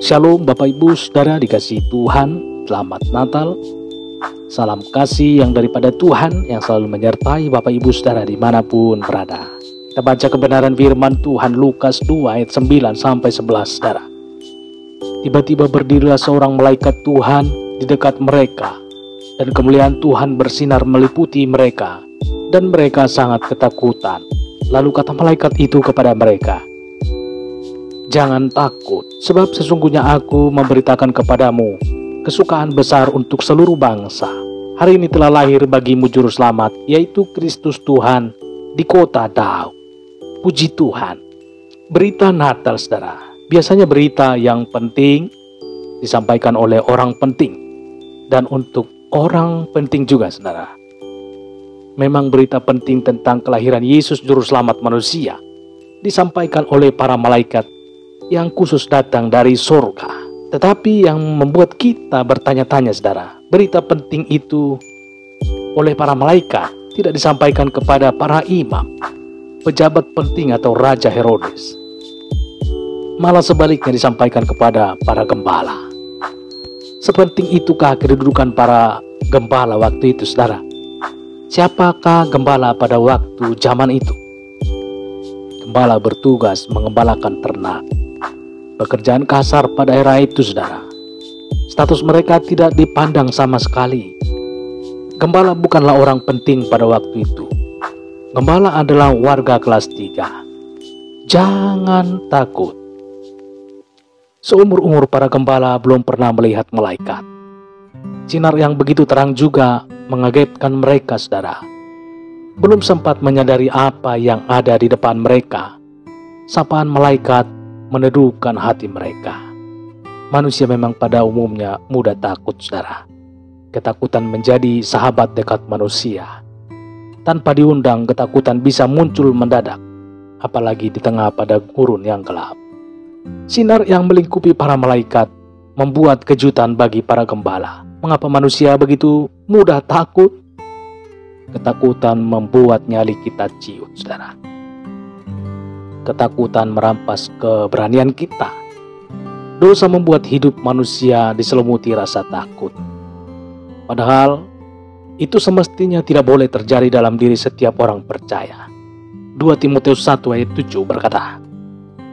Shalom Bapak Ibu Saudara dikasihi Tuhan, selamat Natal. Salam kasih yang daripada Tuhan yang selalu menyertai Bapak Ibu Saudara dimanapun berada. Kita baca kebenaran firman Tuhan Lukas 2 ayat 9 sampai 11 Saudara. Tiba-tiba berdirilah seorang malaikat Tuhan di dekat mereka, dan kemuliaan Tuhan bersinar meliputi mereka, dan mereka sangat ketakutan. Lalu kata malaikat itu kepada mereka, "Jangan takut, sebab sesungguhnya aku memberitakan kepadamu kesukaan besar untuk seluruh bangsa. Hari ini telah lahir bagimu juru selamat, yaitu Kristus Tuhan di kota Daud." Puji Tuhan. Berita Natal Saudara, biasanya berita yang penting disampaikan oleh orang penting dan untuk orang penting juga Saudara. Memang berita penting tentang kelahiran Yesus juru selamat manusia disampaikan oleh para malaikat yang khusus datang dari surga. Tetapi yang membuat kita bertanya-tanya Saudara, berita penting itu oleh para malaikat tidak disampaikan kepada para imam, pejabat penting atau Raja Herodes. Malah sebaliknya disampaikan kepada para gembala. Sepenting itukah kedudukan para gembala waktu itu Saudara? Siapakah gembala pada waktu zaman itu? Gembala bertugas mengembalakan ternak. Pekerjaan kasar pada era itu Saudara. Status mereka tidak dipandang sama sekali. Gembala bukanlah orang penting pada waktu itu. Gembala adalah warga kelas 3. Jangan takut. Seumur-umur para gembala belum pernah melihat malaikat. Sinar yang begitu terang juga mengagetkan mereka Saudara. Belum sempat menyadari apa yang ada di depan mereka, sapaan malaikat meneduhkan hati mereka. Manusia memang pada umumnya mudah takut Saudara. Ketakutan menjadi sahabat dekat manusia. Tanpa diundang, ketakutan bisa muncul mendadak, apalagi di tengah pada gurun yang gelap. Sinar yang melingkupi para malaikat membuat kejutan bagi para gembala. Mengapa manusia begitu mudah takut? Ketakutan membuat nyali kita ciut Saudara. Ketakutan merampas keberanian kita. Dosa membuat hidup manusia diselimuti rasa takut. Padahal itu semestinya tidak boleh terjadi dalam diri setiap orang percaya. 2 Timotius 1 ayat 7 berkata,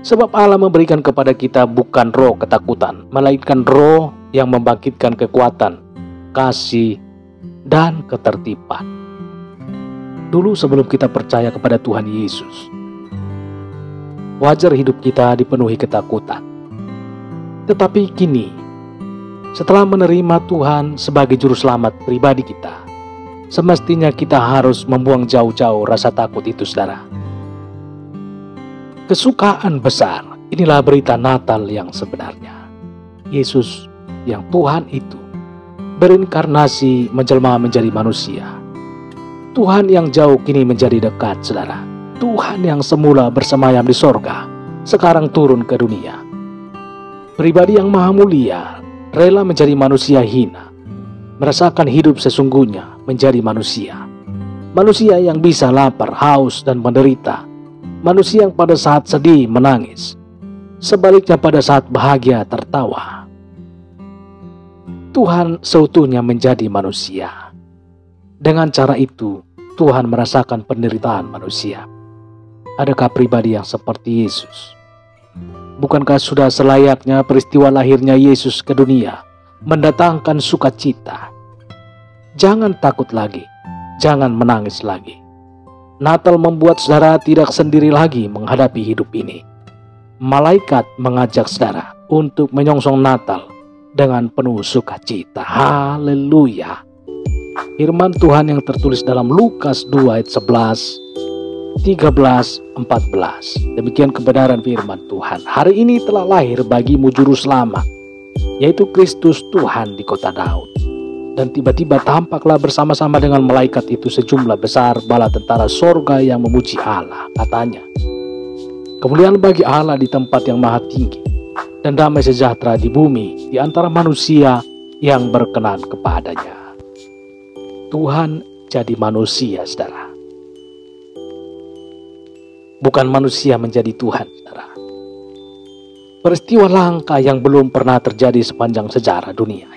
"Sebab Allah memberikan kepada kita bukan roh ketakutan, melainkan roh yang membangkitkan kekuatan, kasih, dan ketertiban." Dulu sebelum kita percaya kepada Tuhan Yesus, wajar hidup kita dipenuhi ketakutan. Tetapi kini, setelah menerima Tuhan sebagai juru selamat pribadi kita, semestinya kita harus membuang jauh-jauh rasa takut itu Saudara. Kesukaan besar, inilah berita Natal yang sebenarnya. Yesus yang Tuhan itu berinkarnasi menjelma menjadi manusia. Tuhan yang jauh kini menjadi dekat Saudara. Tuhan yang semula bersemayam di sorga, sekarang turun ke dunia. Pribadi yang maha mulia, rela menjadi manusia hina, merasakan hidup sesungguhnya menjadi manusia. Manusia yang bisa lapar, haus, dan menderita. Manusia yang pada saat sedih menangis, sebaliknya pada saat bahagia tertawa. Tuhan seutuhnya menjadi manusia. Dengan cara itu, Tuhan merasakan penderitaan manusia. Adakah pribadi yang seperti Yesus? Bukankah sudah selayaknya peristiwa lahirnya Yesus ke dunia mendatangkan sukacita? Jangan takut lagi, jangan menangis lagi. Natal membuat saudara tidak sendiri lagi menghadapi hidup ini. Malaikat mengajak saudara untuk menyongsong Natal dengan penuh sukacita. Haleluya. Firman Tuhan yang tertulis dalam Lukas 2 ayat 11, 13, 14. Demikian kebenaran firman Tuhan. Hari ini telah lahir bagimu juru selamat, yaitu Kristus Tuhan di kota Daud. Dan tiba-tiba tampaklah bersama-sama dengan malaikat itu sejumlah besar bala tentara sorga yang memuji Allah. Katanya, "Kemuliaan bagi Allah di tempat yang maha tinggi, dan damai sejahtera di bumi di antara manusia yang berkenan kepadanya." Tuhan jadi manusia Saudara. Bukan manusia menjadi Tuhan Saudara. peristiwa langka yang belum pernah terjadi sepanjang sejarah dunia.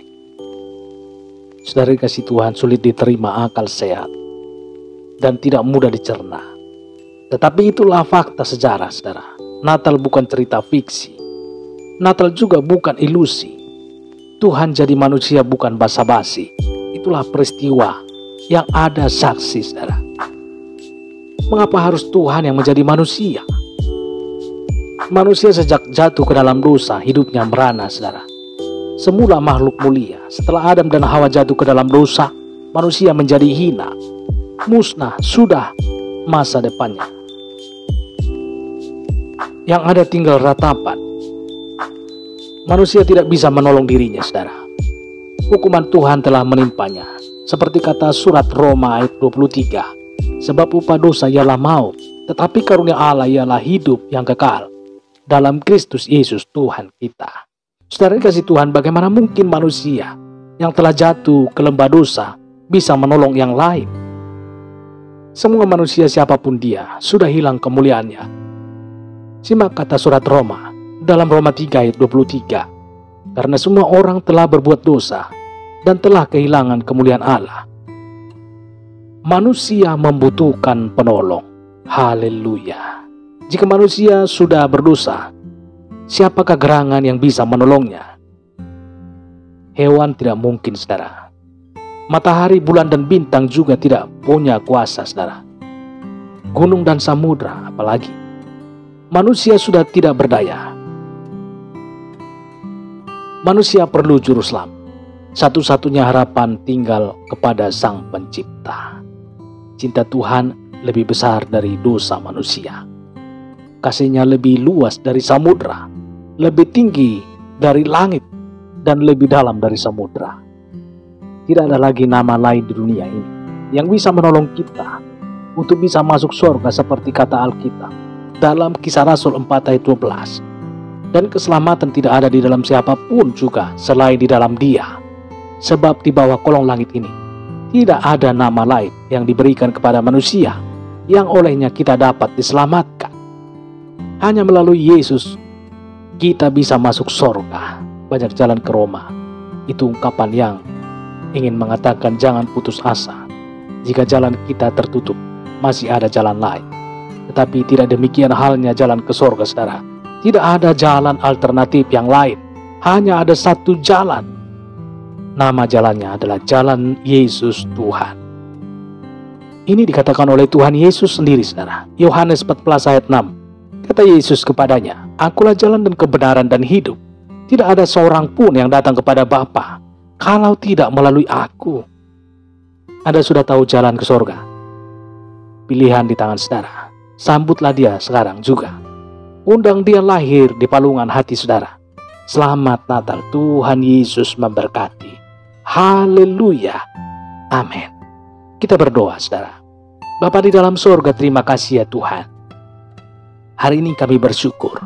Saudara kasih Tuhan, sulit diterima akal sehat dan tidak mudah dicerna. Tetapi itulah fakta sejarah, saudara. Natal bukan cerita fiksi. Natal juga bukan ilusi. Tuhan jadi manusia bukan basa-basi. Itulah peristiwa yang ada saksi, saudara. Mengapa harus Tuhan yang menjadi manusia? Manusia sejak jatuh ke dalam dosa, hidupnya merana, saudara. Semula makhluk mulia. Setelah Adam dan Hawa jatuh ke dalam dosa, manusia menjadi hina, musnah, sudah masa depannya. Yang ada tinggal ratapan. Manusia tidak bisa menolong dirinya, saudara. Hukuman Tuhan telah menimpanya. Seperti kata surat Roma ayat 23. Sebab upah dosa ialah maut, tetapi karunia Allah ialah hidup yang kekal dalam Kristus Yesus Tuhan kita. Saudara kasih Tuhan, bagaimana mungkin manusia yang telah jatuh ke lembah dosa bisa menolong yang lain? Semua manusia siapapun dia sudah hilang kemuliaannya. Simak kata surat Roma dalam Roma 3 ayat 23. Karena semua orang telah berbuat dosa dan telah kehilangan kemuliaan Allah. Manusia membutuhkan penolong. Haleluya. Jika manusia sudah berdosa, siapakah gerangan yang bisa menolongnya? Hewan tidak mungkin, saudara. Matahari, bulan, dan bintang juga tidak punya kuasa, saudara. Gunung dan samudra apalagi. Manusia sudah tidak berdaya. Manusia perlu juru selamat. Satu-satunya harapan tinggal kepada Sang Pencipta. Cinta Tuhan lebih besar dari dosa manusia. Kasih-Nya lebih luas dari samudra, lebih tinggi dari langit, dan lebih dalam dari samudra. Tidak ada lagi nama lain di dunia ini yang bisa menolong kita untuk bisa masuk surga seperti kata Alkitab dalam Kisah Rasul 4 ayat 12. Dan keselamatan tidak ada di dalam siapapun juga selain di dalam Dia. Sebab di bawah kolong langit ini tidak ada nama lain yang diberikan kepada manusia yang olehnya kita dapat diselamatkan. Hanya melalui Yesus kita bisa masuk surga. Banyak jalan ke Roma. Itu ungkapan yang ingin mengatakan jangan putus asa. Jika jalan kita tertutup, masih ada jalan lain. Tetapi tidak demikian halnya jalan ke surga, saudara. Tidak ada jalan alternatif yang lain. Hanya ada satu jalan. Nama jalannya adalah jalan Yesus Tuhan. Ini dikatakan oleh Tuhan Yesus sendiri, saudara. Yohanes 14 ayat 6. Kata Yesus kepadanya, Akulah jalan dan kebenaran dan hidup. Tidak ada seorang pun yang datang kepada Bapa kalau tidak melalui aku. Anda sudah tahu jalan ke surga? Pilihan di tangan saudara. Sambutlah dia sekarang juga. Undang dia lahir di palungan hati saudara. Selamat Natal, Tuhan Yesus memberkati. Haleluya. Amin. Kita berdoa, saudara. Bapa di dalam surga, terima kasih ya Tuhan. Hari ini kami bersyukur.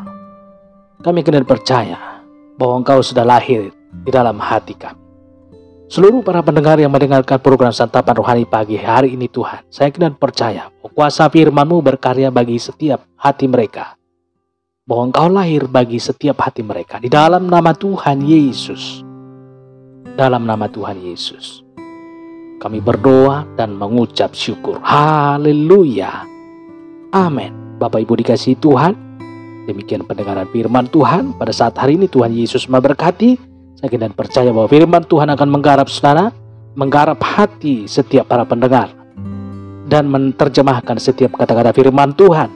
Kami kena percaya bahwa Engkau sudah lahir di dalam hati kami. Seluruh para pendengar yang mendengarkan program Santapan Rohani pagi hari ini Tuhan, saya kena percaya bahwa kuasa firman-Mu berkarya bagi setiap hati mereka. Bahwa Engkau lahir bagi setiap hati mereka. Di dalam nama Tuhan Yesus. Dalam nama Tuhan Yesus. Kami berdoa dan mengucap syukur. Haleluya. Amin. Bapak Ibu dikasihi Tuhan. Demikian pendengaran firman Tuhan. Pada saat hari ini Tuhan Yesus memberkati. Saya kira dan percaya bahwa firman Tuhan akan menggarap saudara. Menggarap hati setiap para pendengar. Dan menerjemahkan setiap kata-kata firman Tuhan.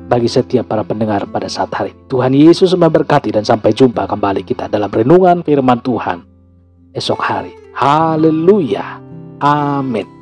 Bagi setiap para pendengar pada saat hari ini. Tuhan Yesus memberkati dan sampai jumpa kembali kita dalam renungan firman Tuhan esok hari. Haleluya. Amin.